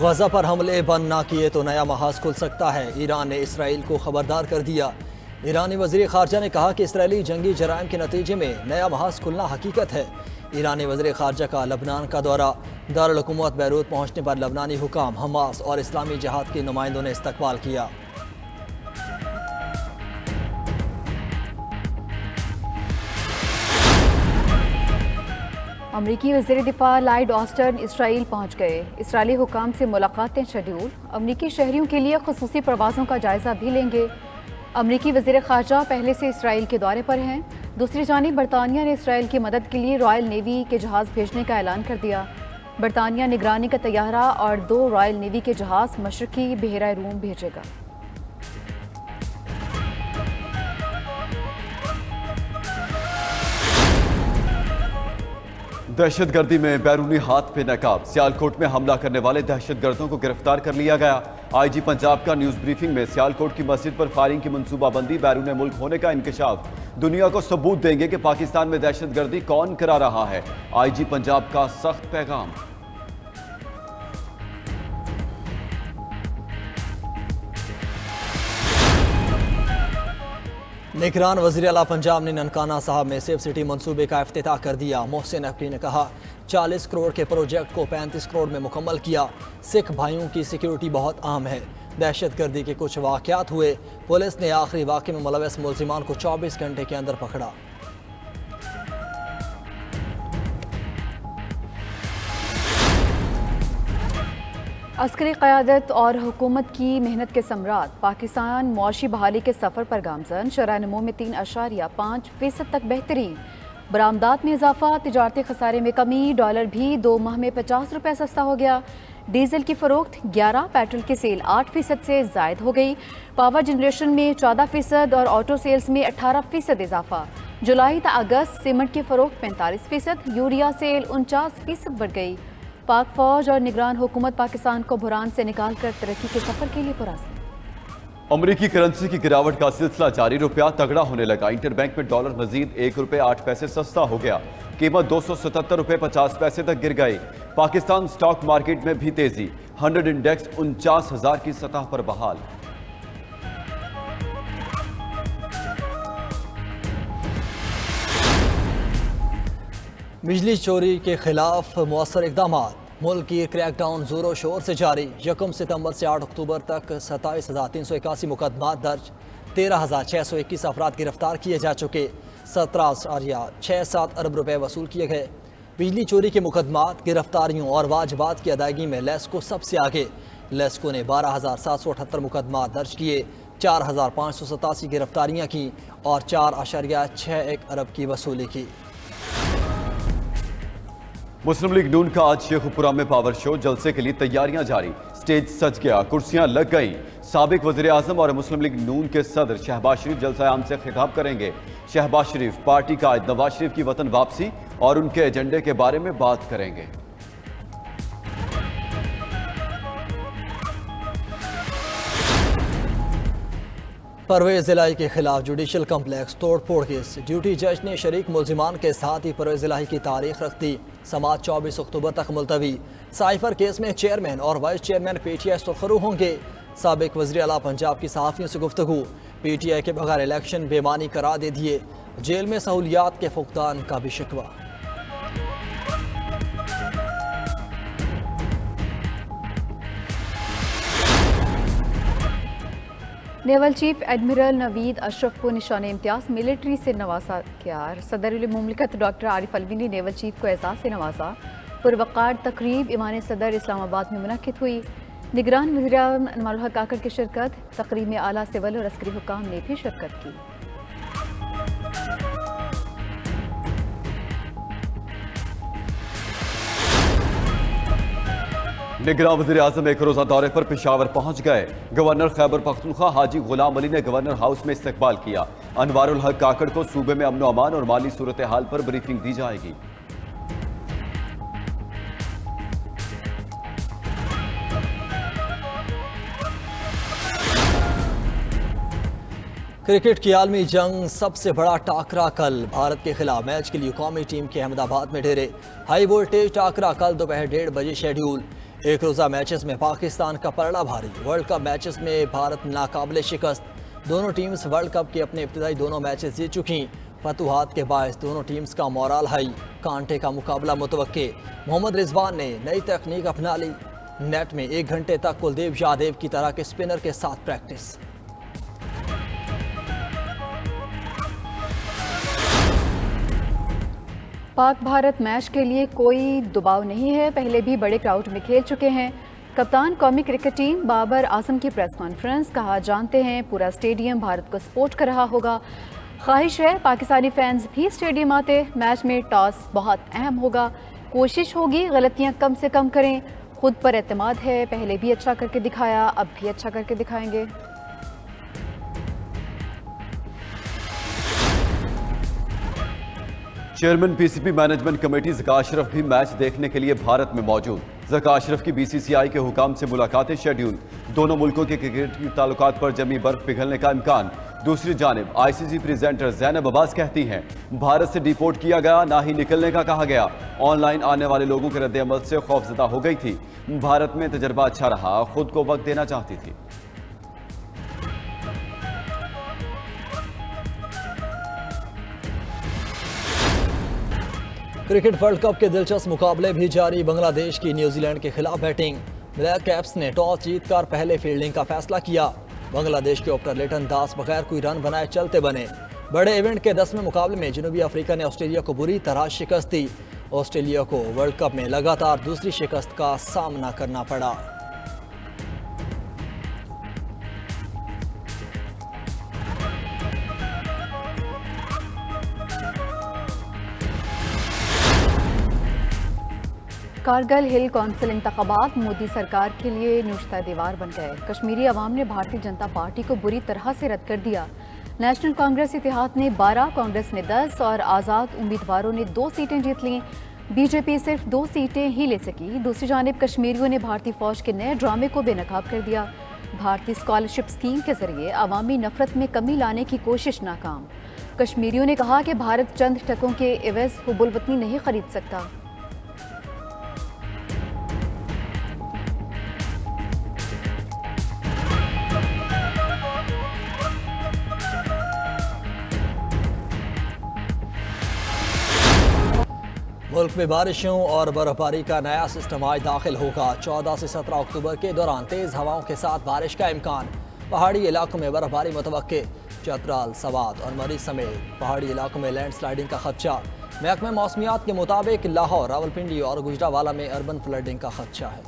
गजा पर हमले बंद ना किए तो नया महाज खुल सकता है। ईरान ने इसराइल को खबरदार कर दिया। ईरानी वज़ीर ख़ारजा ने कहा कि इसराइली जंगी जराइम के नतीजे में नया महाज खुलना हकीकत है। ईरानी वज़ीर ख़ारजा का लबनान का दौरा। दारुल हुकूमत बैरूत पहुँचने पर लबनानी हुकाम, हमास और इस्लामी जिहाद के नुमाइंदों ने इस्तकबाल किया। अमरीकी वज़ीर दिफा लॉयड ऑस्टिन इसराइल पहुँच गए। इसराइली हुकाम से मुलाकातें शेड्यूल। अमरीकी शहरियों के लिए खुसूसी प्रवासों का जायजा भी लेंगे। अमरीकी वज़ीर ख़ारजा पहले से इसराइल के दौरे पर हैं। दूसरी जानिब बरतानिया ने इसराइल की मदद के लिए रॉयल नेवी के जहाज़ भेजने का ऐलान कर दिया। बरतानिया निगरानी का तैयारा और 2 रॉयल नेवी के जहाज़ मशरकी बहरा रूम भेजेगा। दहशतगर्दी में बैरूनी हाथ पे नकाब। सियालकोट में हमला करने वाले दहशतगर्दों को गिरफ्तार कर लिया गया। आईजी पंजाब का न्यूज ब्रीफिंग में सियालकोट की मस्जिद पर फायरिंग की मंसूबाबंदी, बैरून मुल्क होने का इंकशाफ। दुनिया को सबूत देंगे कि पाकिस्तान में दहशतगर्दी कौन करा रहा है। आईजी पंजाब का सख्त पैगाम। निगरान वज़ीर आला पंजाब ने ननकाना साहब में सेफ सिटी मंसूबे का इफ्तिताह कर दिया। मोहसिन नकवी ने कहा 40 करोड़ के प्रोजेक्ट को 35 करोड़ में मुकम्मल किया। सिख भाइयों की सिक्योरिटी बहुत अहम है। दहशतगर्दी के कुछ वाक़यात हुए। पुलिस ने आखिरी वाक़े में मुलव्वस मुल्ज़िमान को 24 घंटे के अंदर पकड़ा। अस्करी क़यादत और हुकूमत की मेहनत के समरात। पाकिस्तान मुआशी बहाली के सफ़र पर गामज़न। शरह नमो में 3.5% तक बेहतरी। बरामदात में इजाफा, तिजारती खसारे में कमी। डॉलर भी 2 माह में 50 रुपये सस्ता हो गया। डीजल की फ़रोख्त 11, पेट्रोल की सेल 8% से ज़ायद हो गई। पावर जनरेशन में 14% और ऑटो सेल्स में 18% इजाफा। जुलाई ता अगस्त सीमेंट की फ़रोख्त 45%, यूरिया सेल 49% बढ़ गई। पाक फौज और निगरान हुकूमत पाकिस्तान को बुरान से निकाल कर तरक्की के सफर के लिए पुरस्कार। अमरीकी करेंसी की गिरावट का सिलसिला जारी। रुपया तगड़ा होने लगा। इंटरबैंक में डॉलर मजीद 1 रुपये 8 पैसे सस्ता हो गया। कीमत 277 रुपये 50 पैसे तक गिर गई। पाकिस्तान स्टॉक मार्केट में भी तेजी। 100 इंडेक्स 49,000 की सतह पर बहाल। बिजली चोरी के खिलाफ मौसर इकदाम। मुल्क की क्रैकडाउन जोरों शोर से जारी। 1 सितंबर से 8 अक्टूबर तक 27,381 मुकदमा दर्ज। 13,621 अफराद गिरफ्तार किए जा चुके। 17.67 अरब रुपए वसूल किए गए। बिजली चोरी के मुकदमात, गिरफ्तारियों और वाजबात की अदायगी में लेस्को सबसे आगे। लेस्को ने 12,778 मुकदमा दर्ज किए, 4,587 गिरफ्तारियाँ की और 4.61 अरब की वसूली की। मुस्लिम लीग नून का आज शेखुपुरा में पावर शो। जलसे के लिए तैयारियां जारी। स्टेज सज गया, कुर्सियां लग गईं। साबिक वज़ीर आज़म और मुस्लिम लीग नून के सदर शहबाज शरीफ जलसा आम से खिताब करेंगे। शहबाज शरीफ पार्टी का नवाज शरीफ की वतन वापसी और उनके एजेंडे के बारे में बात करेंगे। परवेज इलाही के खिलाफ जुडिशल कम्प्लेक्स तोड़फोड़ केस। ड्यूटी जज ने शरीक मुल्जिमान के साथ ही परवेज इलाही की तारीख रख दी। समात 24 अक्टूबर तक मुलतवी। साइफर केस में चेयरमैन और वाइस चेयरमैन PTI सुरखरू होंगे। साबिक वज़ीर आला पंजाब की सहाफ़ियों से गुफ्तगू। PTI के बगैर इलेक्शन बेमानी करार दे दिए। जेल में सहूलियात के फुकदान का भी शिकवा। Naval chief admiral Naveed Ashraf को निशान इम्तियाज मिलिट्री से नवाजा गया। सदर मुमलिकत डॉक्टर आरिफ अलवी ने नेवल चीफ को एजाज़ से नवाजा। पुरवकार तकरीब ईमान सदर इस्लामाबाद में मुनक्किद हुई। निगरान वज़ीर अनवारुल हक काकड़ की शिरकत। तकरीब में आला सिविल और अस्करी हुकाम ने भी शिरकत की। निगरान वज़ीर आज़म एक रोज़ा दौरे पर पेशावर पहुंच गए। गवर्नर खैबर पख्तूनख्वा हाजी गुलाम अली ने गवर्नर हाउस में इस्तकबाल किया। अनवारुल हक काकड़ को सूबे में अमन अमान और माली सूरत हाल पर ब्रीफिंग दी जाएगी। क्रिकेट की आलमी जंग सबसे बड़ा टाकरा कल। भारत के खिलाफ मैच के लिए कौमी टीम के अहमदाबाद में डेरे। हाई वोल्टेज टाकरा कल दोपहर 1:30 बजे शेड्यूल। एक रोज़ा मैचेस में पाकिस्तान का पलड़ा भारी। वर्ल्ड कप मैचेस में भारत नाकाबिले शिकस्त। दोनों टीम्स वर्ल्ड कप के अपने इब्तिदाई दोनों मैचेस जीत चुकी। फतुहात के बायस दोनों टीम्स का मोराल हाई। कांटे का मुकाबला मुतवक्के। मोहम्मद रिजवान ने नई तकनीक अपना ली। नेट में 1 घंटे तक कुलदीप यादव की तरह के स्पिनर के साथ प्रैक्टिस। पाक भारत मैच के लिए कोई दबाव नहीं है, पहले भी बड़े क्राउड में खेल चुके हैं। कप्तान कौमी क्रिकेट टीम बाबर आजम की प्रेस कॉन्फ्रेंस। कहा, जानते हैं पूरा स्टेडियम भारत को सपोर्ट कर रहा होगा। ख्वाहिश है पाकिस्तानी फैंस भी स्टेडियम आते। मैच में टॉस बहुत अहम होगा। कोशिश होगी गलतियां कम से कम करें। खुद पर एतमाद है, पहले भी अच्छा करके दिखाया, अब भी अच्छा करके दिखाएंगे। Chairman PCB management committee Zaka Ashraf भी मैच देखने के लिए भारत में मौजूद। ज़का अशरफ की बीसीसीआई के हुकाम से मुलाकातें शेड्यूल। दोनों मुल्कों के क्रिकेट ताल्लुकात पर जमी बर्फ पिघलने का इम्कान। दूसरी जानिब आईसीसी प्रेजेंटर ज़ैनब अब्बास कहती हैं, भारत से डिपोर्ट किया गया, ना ही निकलने का कहा गया। ऑनलाइन आने वाले लोगों के रद्द-ए-अमल से खौफजदा हो गई थी। भारत में तजर्बा अच्छा रहा, खुद को वक्त देना चाहती थी। क्रिकेट वर्ल्ड कप के दिलचस्प मुकाबले भी जारी। बांग्लादेश की न्यूजीलैंड के खिलाफ बैटिंग। ब्लैक कैप्स ने टॉस जीतकर पहले फील्डिंग का फैसला किया। बांग्लादेश के ओपनर लिटन दास बगैर कोई रन बनाए चलते बने। बड़े इवेंट के 10वें मुकाबले में जनूबी अफ्रीका ने ऑस्ट्रेलिया को बुरी तरह शिकस्त दी। ऑस्ट्रेलिया को वर्ल्ड कप में लगातार दूसरी शिकस्त का सामना करना पड़ा। कारगिल हिल कौंसिल इंतखाबात मोदी सरकार के लिए नुश्ता दीवार बन गए। कश्मीरी अवाम ने भारतीय जनता पार्टी को बुरी तरह से रद्द कर दिया। नेशनल कांग्रेस इतिहाद ने 12, कांग्रेस ने 10 और आज़ाद उम्मीदवारों ने 2 सीटें जीत लीं। बीजेपी सिर्फ 2 सीटें ही ले सकी। दूसरी जानिब कश्मीरियों ने भारतीय फौज के नए ड्रामे को बेनकाब कर दिया। भारतीय स्कॉलरशिप स्कीम के जरिए अवामी नफरत में कमी लाने की कोशिश नाकाम। कश्मीरियों ने कहा कि भारत चंद टकों के एवज हुबुल वतनी नहीं खरीद सकता। मुल्क में बारिशों और बर्फबारी का नया सिस्टम आज दाखिल होगा। 14 से 17 अक्टूबर के दौरान तेज़ हवाओं के साथ बारिश का इम्कान। पहाड़ी इलाकों में बर्फबारी मुतवक्के। चतराल, सवात और मरी समेत पहाड़ी इलाकों में लैंडस्लाइडिंग का खदशा। महकमे मौसमियात के मुताबिक लाहौर, रावलपिंडी और गुजरावाला में अर्बन फ्लडिंग का खदशा है।